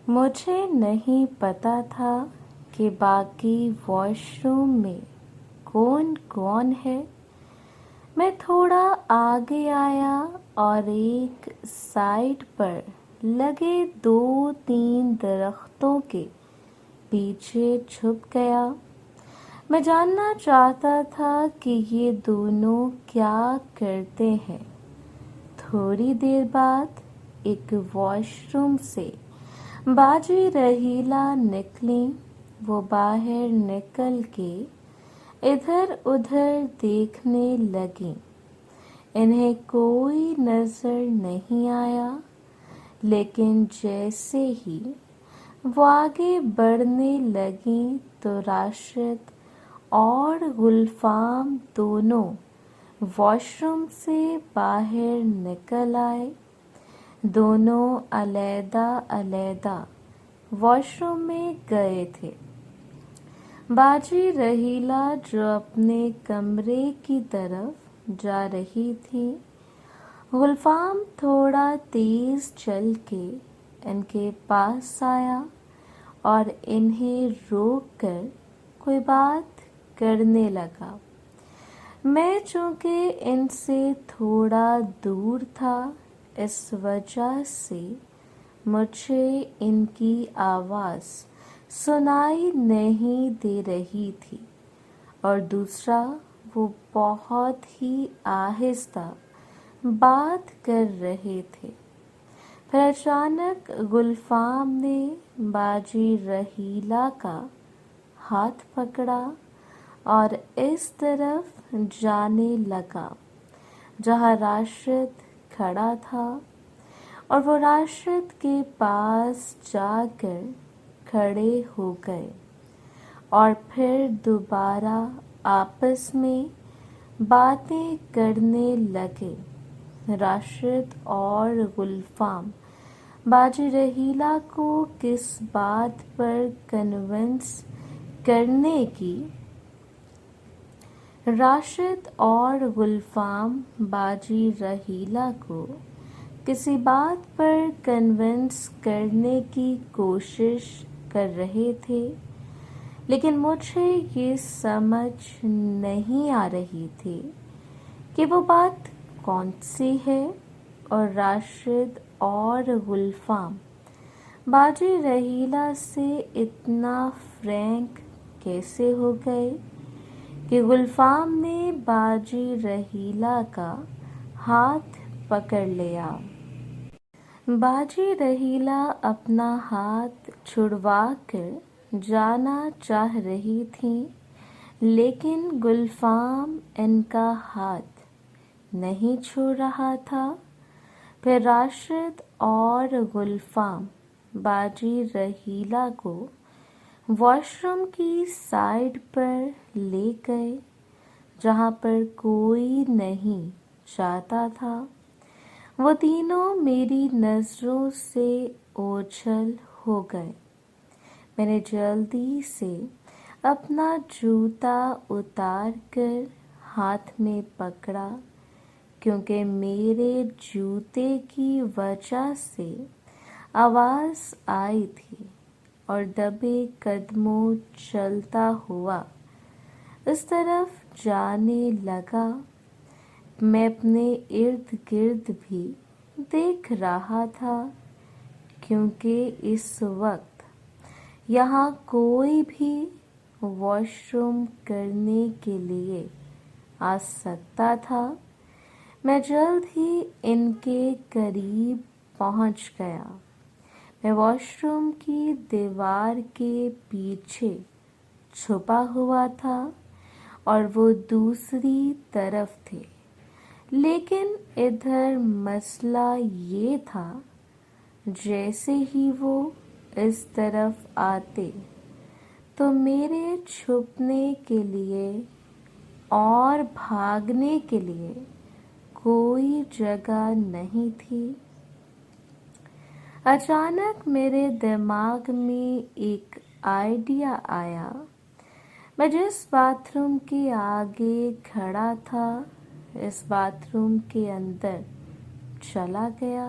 مجھے نہیں پتا تھا کہ باقی واش روم میں کون کون ہے۔ میں تھوڑا آگے آیا اور ایک سائڈ پر لگے 2-3 درختوں کے پیچھے چھپ گیا۔ میں جاننا چاہتا تھا کہ یہ دونوں کیا کرتے ہیں۔ تھوڑی دیر بعد ایک واش روم سے باجی رحیلہ نکلیں۔ وہ باہر نکل کے ادھر ادھر دیکھنے لگیں۔ انہیں کوئی نظر نہیں آیا، لیکن جیسے ہی وہ آگے بڑھنے لگیں تو راشد اور گلفام دونوں واش روم سے باہر نکل آئے۔ دونوں علیحدہ علیحدہ واش روم میں گئے تھے۔ باجی رحیلہ جو اپنے کمرے کی طرف جا رہی تھی، گلفام تھوڑا تیز چل کے ان کے پاس آیا اور انہیں روک کر کوئی بات کرنے لگا۔ میں چونکہ ان سے تھوڑا دور تھا، اس وجہ سے مجھے ان کی آواز سنائی نہیں دے رہی تھی، اور دوسرا وہ بہت ہی آہستہ بات کر رہے تھے۔ پھر اچانک گلفام نے باجی رحیلہ کا ہاتھ پکڑا اور اس طرف جانے لگا جہاں راشد کھڑا تھا، اور وہ راشد کے پاس جا کر کھڑے ہو گئے اور پھر دوبارہ آپس میں باتیں کرنے لگے۔ راشد اور گلفام باجی رحیلہ کو کس بات پر کنونس کرنے کی راشد اور گلفام باجی رحیلہ کو کسی بات پر کنونس کرنے کی کوشش کر رہے تھے، لیکن مجھے یہ سمجھ نہیں آ رہی تھی کہ وہ بات کون سی ہے، اور راشد اور گلفام باجی رحیلہ سے اتنا فرینک کیسے ہو گئے کہ گلفام نے باجی رحیلہ کا ہاتھ پکڑ لیا۔ باجی رحیلہ اپنا ہاتھ چھڑوا کر جانا چاہ رہی تھیں، لیکن گلفام ان کا ہاتھ نہیں چھوڑ رہا تھا۔ پھر راشد اور گلفام باجی رحیلہ کو واش روم کی سائڈ پر لے گئے جہاں پر کوئی نہیں جاتا تھا۔ وہ تینوں میری نظروں سے اوجھل ہو گئے۔ میں نے جلدی سے اپنا جوتا اتار کر ہاتھ میں پکڑا، کیونکہ میرے جوتے کی وجہ سے آواز آئی تھی، اور دبے قدموں چلتا ہوا اس طرف جانے لگا۔ میں اپنے ارد گرد بھی دیکھ رہا تھا، کیونکہ اس وقت یہاں کوئی بھی واش روم کرنے کے لیے آ سکتا تھا۔ میں جلد ہی ان کے قریب پہنچ گیا۔ میں واش روم کی دیوار کے پیچھے چھپا ہوا تھا اور وہ دوسری طرف تھے، لیکن ادھر مسئلہ یہ تھا جیسے ہی وہ اس طرف آتے تو میرے چھپنے کے لیے اور بھاگنے کے لیے کوئی جگہ نہیں تھی۔ اچانک میرے دماغ میں ایک آئیڈیا آیا۔ میں جس باتھ روم کے آگے کھڑا تھا، اس باتھ روم کے اندر چلا گیا۔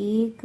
1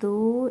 2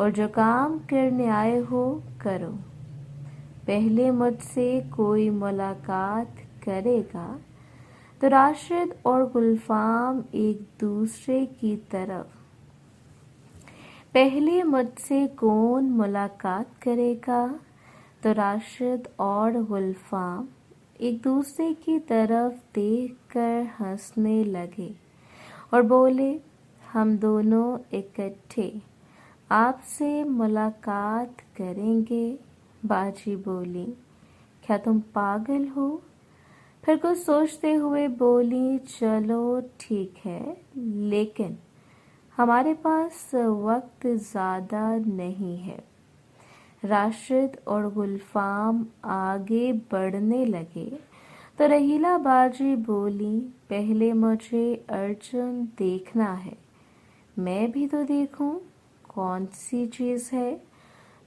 اور جو کام کرنے آئے ہو کرو. پہلے مجھ سے کوئی ملاقات کرے گا تو راشد اور گلفام ایک دوسرے کی طرف. پہلے مجھ سے کون ملاقات کرے گا تو راشد اور گلفام ایک دوسرے کی طرف دیکھ کر ہنسنے لگے اور بولے ہم دونوں اکٹھے آپ سے ملاقات کریں گے. باجی بولی کیا تم پاگل ہو؟ پھر کچھ سوچتے ہوئے بولی چلو ٹھیک ہے لیکن ہمارے پاس وقت زیادہ نہیں ہے. راشد اور گلفام آگے بڑھنے لگے تو رحیلہ باجی بولی پہلے مجھے ارجن دیکھنا ہے. میں بھی تو دیکھوں کون سی چیز ہے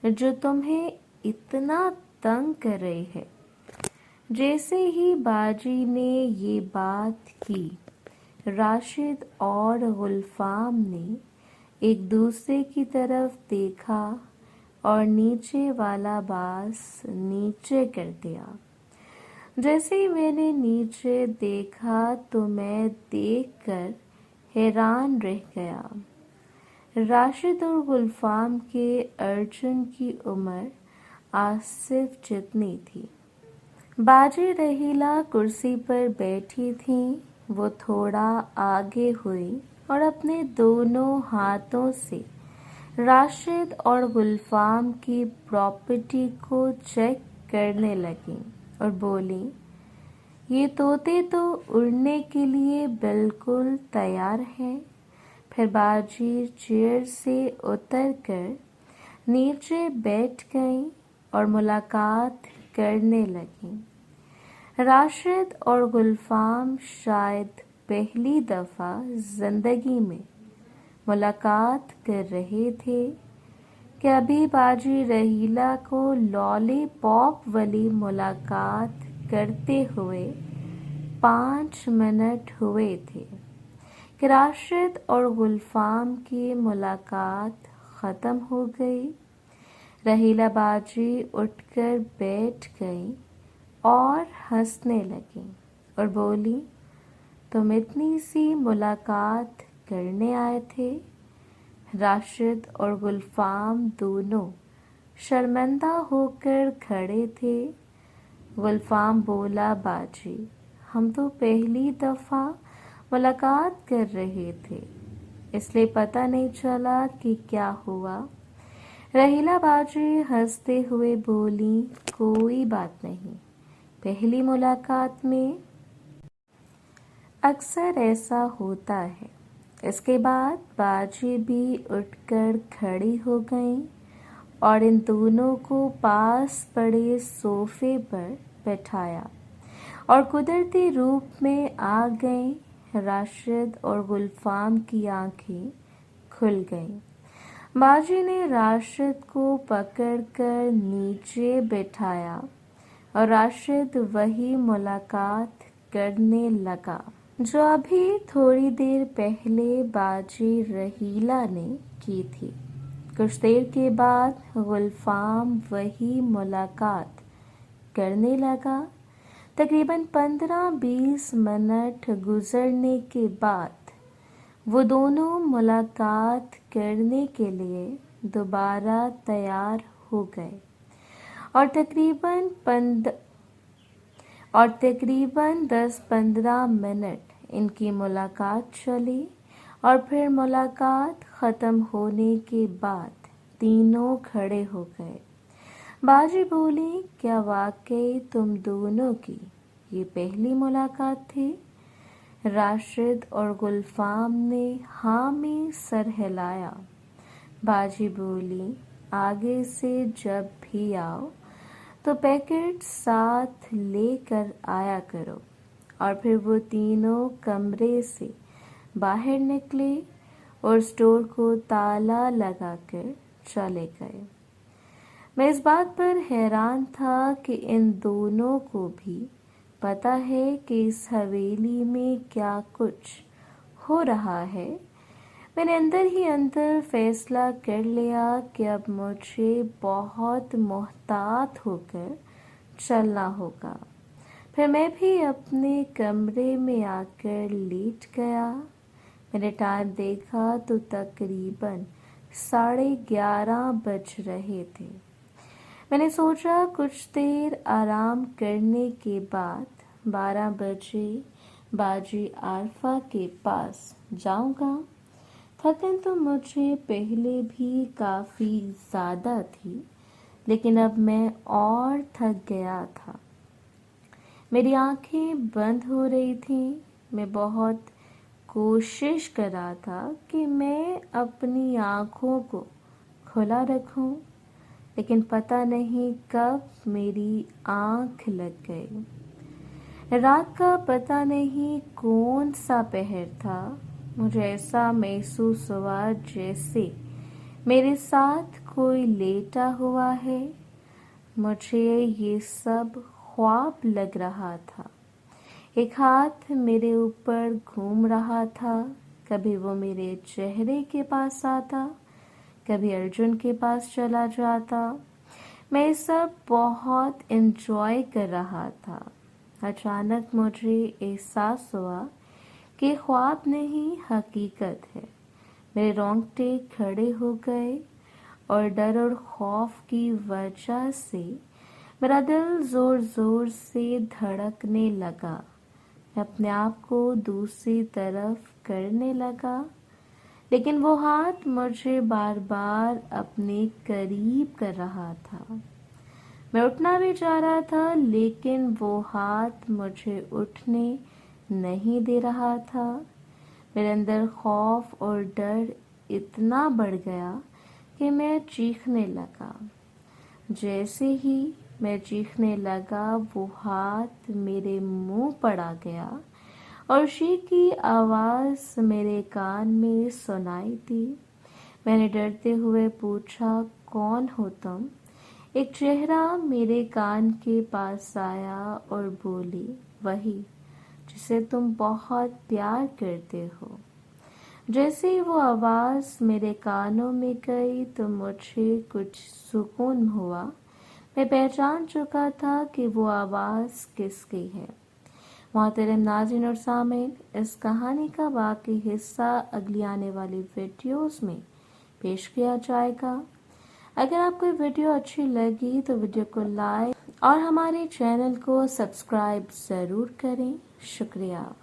جو تمہیں اتنا تنگ کر رہی ہے. جیسے ہی باجی نے یہ بات کی راشد اور گلفام نے ایک دوسرے کی طرف دیکھا اور نیچے والا باس نیچے کر دیا. جیسے ہی میں نے نیچے دیکھا تو میں دیکھ کر حیران رہ گیا. راشد اور گلفام کے ارجن کی عمر آصف جتنی تھی. باجی رحیلہ کرسی پر بیٹھی تھیں. وہ تھوڑا آگے ہوئی اور اپنے دونوں ہاتھوں سے راشد اور گلفام کی پراپرٹی کو چیک کرنے لگیں اور بولی یہ طوطے تو اڑنے کے لیے بالکل تیار ہیں. پھر باجی چیئر سے اتر کر نیچے بیٹھ گئیں اور ملاقات کرنے لگیں. راشد اور گلفام شاید پہلی دفعہ زندگی میں ملاقات کر رہے تھے کہ ابھی باجی رحیلہ کو لالی پاپ والی ملاقات کرتے ہوئے 5 منٹ ہوئے تھے کہ راشد اور گلفام کی ملاقات ختم ہو گئی. رحیلہ باجی اٹھ کر بیٹھ گئی اور ہنسنے لگیں اور بولی تم اتنی سی ملاقات کرنے آئے تھے. راشد اور گلفام دونوں شرمندہ ہو کر کھڑے تھے. گلفام بولا باجی ہم تو پہلی دفعہ ملاقات کر رہے تھے اس لیے پتہ نہیں چلا کہ کیا ہوا. رحیلہ باجی ہنستے ہوئے بولی کوئی بات نہیں. پہلی ملاقات میں اکثر ایسا ہوتا ہے. اس کے بعد باجی بھی اٹھ کر کھڑی ہو گئیں اور ان دونوں کو پاس پڑے صوفے پر بٹھایا اور قدرتی روپ میں آ گئیں. راشد اور گلفام کی آنکھیں کھل گئیں. باجی نے راشد کو پکڑ کر نیچے بٹھایا اور راشد وہی ملاقات کرنے لگا جو ابھی تھوڑی دیر پہلے باجی رحیلہ نے کی تھی. کچھ دیر کے بعد گلفام وہی ملاقات کرنے لگا. تقریباً 15-20 منٹ گزرنے کے بعد وہ دونوں ملاقات کرنے کے لیے دوبارہ تیار ہو گئے اور تقریباً 10-15 منٹ ان کی ملاقات چلی اور پھر ملاقات ختم ہونے کے بعد تینوں کھڑے ہو گئے. باجی بولی کیا واقعی تم دونوں کی یہ پہلی ملاقات تھی؟ راشد اور گلفام نے ہاں میں سر ہلایا. باجی بولی آگے سے جب بھی آؤ تو پیکٹ ساتھ لے کر آیا کرو. اور پھر وہ تینوں کمرے سے باہر نکلے اور اسٹور کو تالا لگا کر چلے گئے. میں اس بات پر حیران تھا کہ ان دونوں کو بھی پتہ ہے کہ اس حویلی میں کیا کچھ ہو رہا ہے میں نے اندر ہی اندر فیصلہ کر لیا کہ اب مجھے بہت محتاط ہو کر چلنا ہوگا۔ پھر میں بھی اپنے کمرے میں آ کر لیٹ گیا۔ میں نے ٹائم دیکھا تو تقریباً 11:30 بج رہے تھے۔ میں نے سوچا کچھ دیر آرام کرنے کے بعد 12 بجے باجی عارفہ کے پاس جاؤں گا۔ تھکن تو مجھے پہلے بھی کافی زیادہ تھی، لیکن اب میں اور تھک گیا تھا۔ میری آنکھیں بند ہو رہی تھیں۔ میں بہت کوشش کر رہا تھا کہ میں اپنی آنکھوں کو کھلا رکھوں، لیکن پتہ نہیں کب میری آنکھ لگ گئی۔ رات کا پتہ نہیں کون سا پہر تھا۔ مجھے ایسا محسوس ہوا جیسے میرے ساتھ کوئی لیٹا ہوا ہے۔ مجھے یہ سب خواب لگ رہا تھا۔ ایک ہاتھ میرے اوپر گھوم رہا تھا، کبھی وہ میرے چہرے کے پاس آتا، کبھی ارجن کے پاس چلا جاتا۔ میں سب بہت انجوائے کر رہا تھا۔ اچانک مجھے احساس ہوا کہ خواب نہیں، حقیقت ہے۔ میرے رونگٹے کھڑے ہو گئے اور ڈر اور خوف کی وجہ سے میرا دل زور زور سے دھڑکنے لگا۔ میں اپنے آپ کو دوسری طرف کرنے لگا، لیکن وہ ہاتھ مجھے بار بار اپنے قریب کر رہا تھا۔ میں اٹھنا بھی چاہ رہا تھا، لیکن وہ ہاتھ مجھے اٹھنے نہیں دے رہا تھا۔ میرے اندر خوف اور ڈر اتنا بڑھ گیا کہ میں چیخنے لگا۔ جیسے ہی میں چیخنے لگا وہ ہاتھ میرے منہ پر آ گیا اور شیخ کی آواز میرے کان میں سنائی دی۔ میں نے ڈرتے ہوئے پوچھا، کون ہو تم؟ ایک چہرہ میرے کان کے پاس آیا اور بولی، وہی جسے تم بہت پیار کرتے ہو۔ جیسے ہی وہ آواز میرے کانوں میں گئی تو مجھے کچھ سکون ہوا۔ میں پہچان چکا تھا کہ وہ آواز کس کی ہے۔ محترم ناظرین اور سامعین، اس کہانی کا باقی حصہ اگلی آنے والی ویڈیوز میں پیش کیا جائے گا۔ اگر آپ کو ویڈیو اچھی لگی تو ویڈیو کو لائک اور ہمارے چینل کو سبسکرائب ضرور کریں۔ شکریہ۔